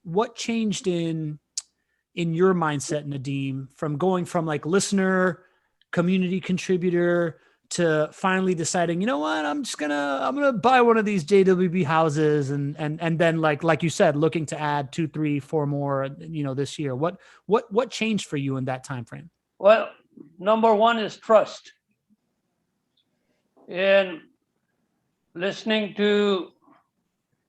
what changed in your mindset, Nadim, from going from like listener, community contributor to finally deciding, you know what, I'm gonna buy one of these JWB houses and then like you said, looking to add 2, 3, 4 more, this year. What changed for you in that time frame? Well, number one is trust. And listening to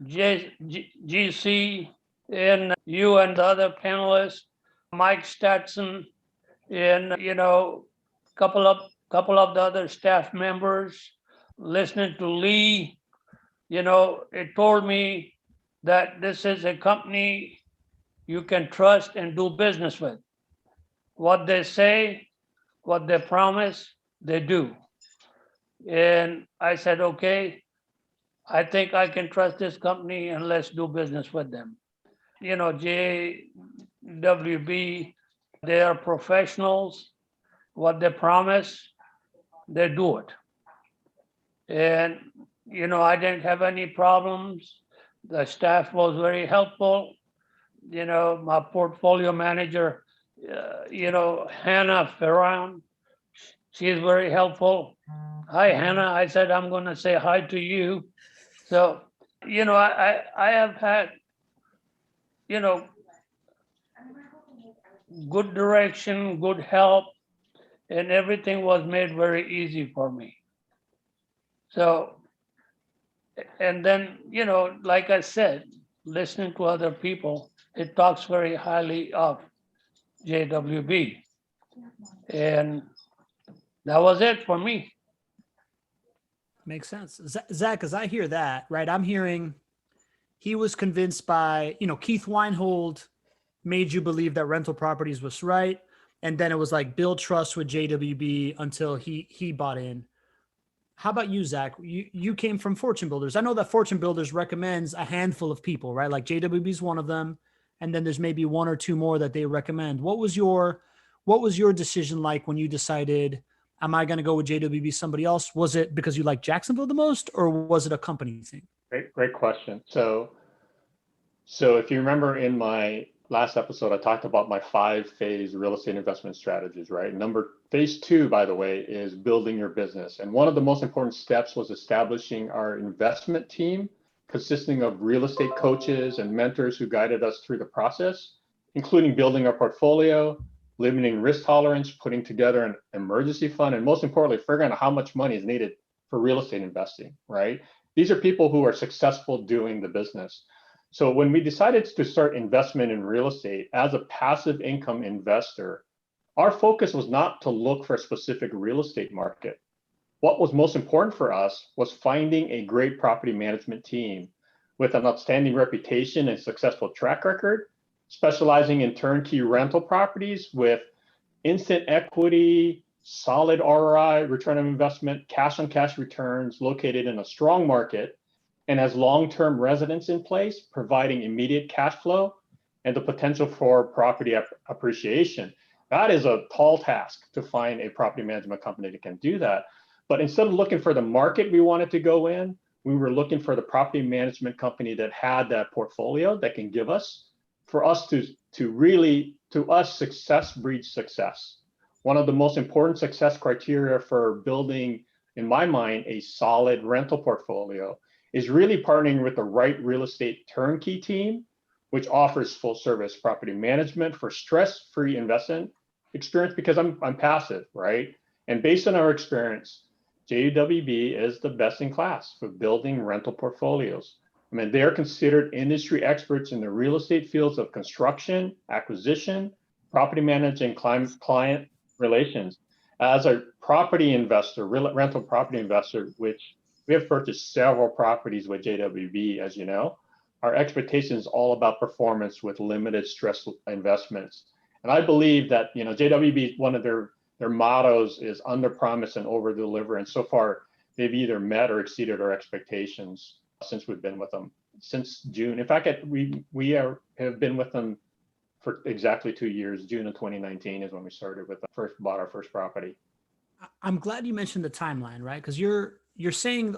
GC and you and the other panelists, Mike Stetson, and couple of the other staff members, listening to Lee, it told me that this is a company you can trust and do business with. What they say, what they promise, they do. And I said, okay, I think I can trust this company and let's do business with them. JWB, they are professionals. What they promise, they do it. And, I didn't have any problems. The staff was very helpful. My portfolio manager, Hannah Ferran, she is very helpful. Hi, Hannah. I said, I'm going to say hi to you. So, I have had, good direction, good help, and everything was made very easy for me. So, and then, like I said, listening to other people, it talks very highly of JWB. And that was it for me. Makes sense. Zach, as I hear that, right, I'm hearing he was convinced by, Keith Weinhold made you believe that rental properties was right. And then it was like build trust with JWB until he bought in. How about you, Zach? You came from Fortune Builders. I know that Fortune Builders recommends a handful of people, right? Like JWB is one of them. And then there's maybe 1 or 2 more that they recommend. What was your decision like when you decided, am I going to go with JWB, somebody else? Was it because you like Jacksonville the most, or was it a company thing? Great question. So if you remember in my last episode, I talked about my 5-phase real estate investment strategies, right? Phase 2, by the way, is building your business. And one of the most important steps was establishing our investment team, consisting of real estate coaches and mentors who guided us through the process, including building our portfolio, limiting risk tolerance, putting together an emergency fund, and most importantly, figuring out how much money is needed for real estate investing, right? These are people who are successful doing the business. So when we decided to start investment in real estate as a passive income investor, our focus was not to look for a specific real estate market. What was most important for us was finding a great property management team with an outstanding reputation and successful track record, specializing in turnkey rental properties with instant equity, solid ROI, return on investment, cash on cash returns, located in a strong market, and has long-term residents in place, providing immediate cash flow and the potential for property appreciation. That is a tall task to find a property management company that can do that. But instead of looking for the market we wanted to go in, we were looking for the property management company that had that portfolio that can give us, for us to us, success breeds success. One of the most important success criteria for building, in my mind, a solid rental portfolio is really partnering with the right real estate turnkey team, which offers full service property management for stress-free investment experience, because I'm passive, right? And based on our experience, JWB is the best in class for building rental portfolios. I mean, they're considered industry experts in the real estate fields of construction, acquisition, property management, and client relations. As a property investor, rental property investor, which we have purchased several properties with JWB, as you know, our expectation is all about performance with limited stress investments. And I believe that, JWB, one of their mottos is under promise and over deliver. And so far, they've either met or exceeded our expectations since we've been with them since June. In fact, we have been with them for exactly 2 years. June of 2019 is when we started with bought our first property. I'm glad you mentioned the timeline, right? Because you're saying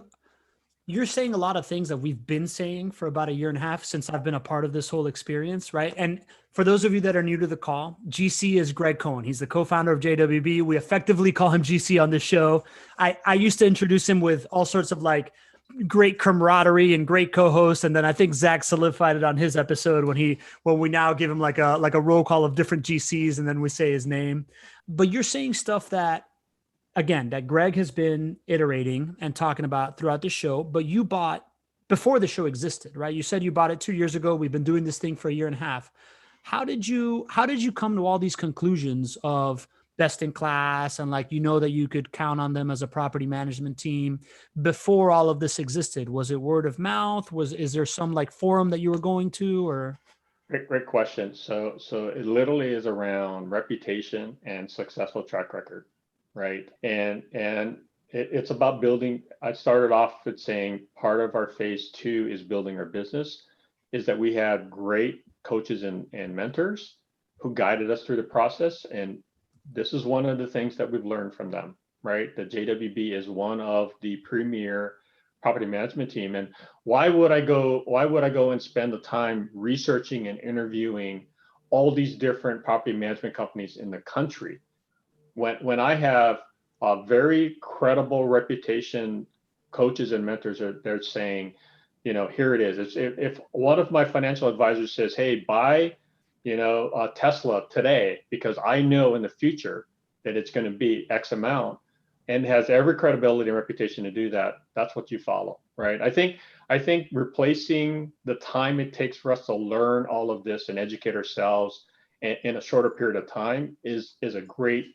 you're saying a lot of things that we've been saying for about a year and a half since I've been a part of this whole experience, right? And for those of you that are new to the call, GC is Greg Cohen. He's the co-founder of JWB. We effectively call him GC on this show. I used to introduce him with all sorts of like great camaraderie and great co-hosts, and then I think Zach solidified it on his episode when we now give him like a roll call of different GCs, and then we say his name. But you're saying stuff that, again, that Greg has been iterating and talking about throughout the show, but you bought before the show existed, right? You said you bought it 2 years ago. We've been doing this thing for a year and a half. How did you come to all these conclusions of best in class and like, that you could count on them as a property management team before all of this existed? Was it word of mouth? Is there some like forum that you were going to, or? Great question. So it literally is around reputation and successful track record, right? And it's about building. I started off with saying part of our phase 2 is building our business, is that we have great coaches and mentors who guided us through the process. And this is one of the things that we've learned from them, right? The JWB is one of the premier property management team. And why would I go and spend the time researching and interviewing all these different property management companies in the country when I have a very credible reputation coaches and mentors they're saying, here it is. If one of my financial advisors says, hey, buy a Tesla today, because I know in the future that it's going to be X amount, and has every credibility and reputation to do that, that's what you follow, right? I think replacing the time it takes for us to learn all of this and educate ourselves in a shorter period of time is a great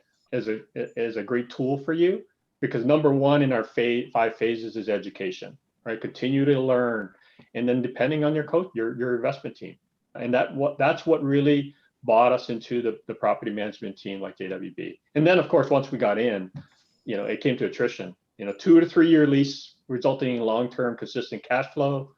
tool for you, because number one in our 5 phases is education, right? Continue to learn, and then depending on your coach, your investment team. And that's what really bought us into the property management team like JWB. And then of course, once we got in, it came to attrition, 2 to 3 year lease resulting in long-term consistent cash flow,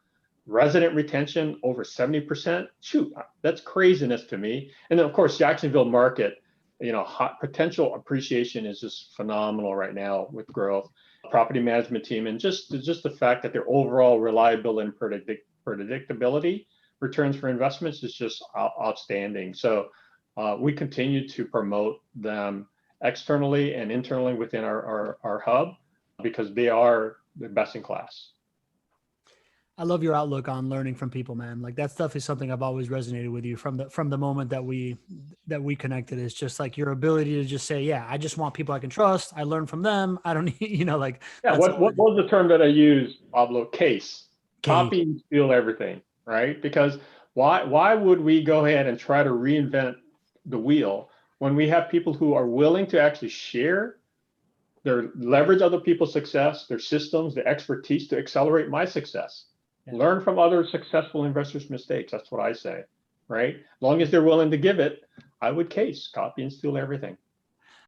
resident retention over 70%. Shoot, that's craziness to me. And then of course, Jacksonville market, hot potential appreciation is just phenomenal right now with growth, property management team, and just the fact that their overall reliability and predictability returns for investments is just outstanding. So we continue to promote them externally and internally within our hub, because they are the best in class. I love your outlook on learning from people, man. Like that stuff is something I've always resonated with you from the moment that we connected. It's just like your ability to just say, yeah, I just want people I can trust. I learn from them. I don't need, like. Yeah. What was the term that I used, Pablo? Case. Copy and steal everything, right? Because why would we go ahead and try to reinvent the wheel when we have people who are willing to actually share their leverage other people's success, their systems, their expertise to accelerate my success? Yeah. Learn from other successful investors' mistakes. That's what I say, right? As long as they're willing to give it, I would case, copy and steal everything.